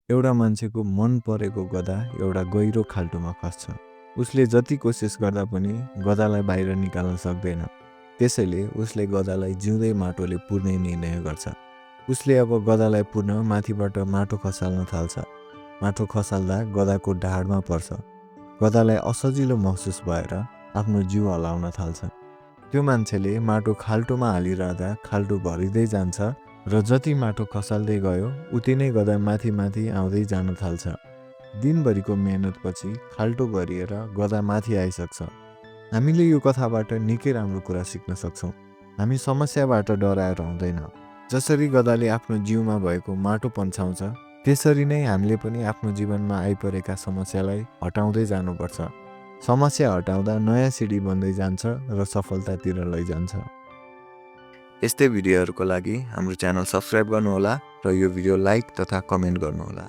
एउटा मान्छेको मन परेको गधा एउटा गहिरो खाल्टोमा खस्छ। उसले जति कोसिस गर्दा पनि गधालाई बाहिर निकाल्न सक्दैन। त्यसैले उसले गधालाई जिउँदै माटोले पुर्ने निर्णय गर्छ। उसले अब गधालाई पुर्न माथिबाट माटो खसाल्न थाल्छ। माटो खसाल्दा गधाको ढाडमा पर्छ। गधालाई असजिलो महसुस भएर आफ्नो जिउ हल्लाउन थाल्छ। त्यो मान्छेले माटो खाल्टोमा हालिरहँदा खाल्टो भरिँदै जान्छ र जति माटो खसाल्दै गयो उति नै गधा माथि माथि आउँदै जान थाल्छ। दिनभरिको मेहनतपछि खाल्टो भरिएर गधा माथि आइसक्छ। हामीले यो कथाबाट निकै राम्रो कुरा सिक्न सक्छौँ। हामी समस्याबाट डराएर हुँदैन। जसरी गधाले आफ्नो जिउमा भएको माटो पन्छाउँछ त्यसरी नै हामीले पनि आफ्नो जीवनमा आइपरेका समस्यालाई हटाउँदै जानुपर्छ। समस्या हटाउँदा नयाँ सिडी बन्दै जान्छ र सफलतातिर लैजान्छ। यस्तै भिडियोहरूको लागि हाम्रो च्यानल सब्स्क्राइब गर्नुहोला र यो भिडियो लाइक तथा कमेन्ट गर्नुहोला।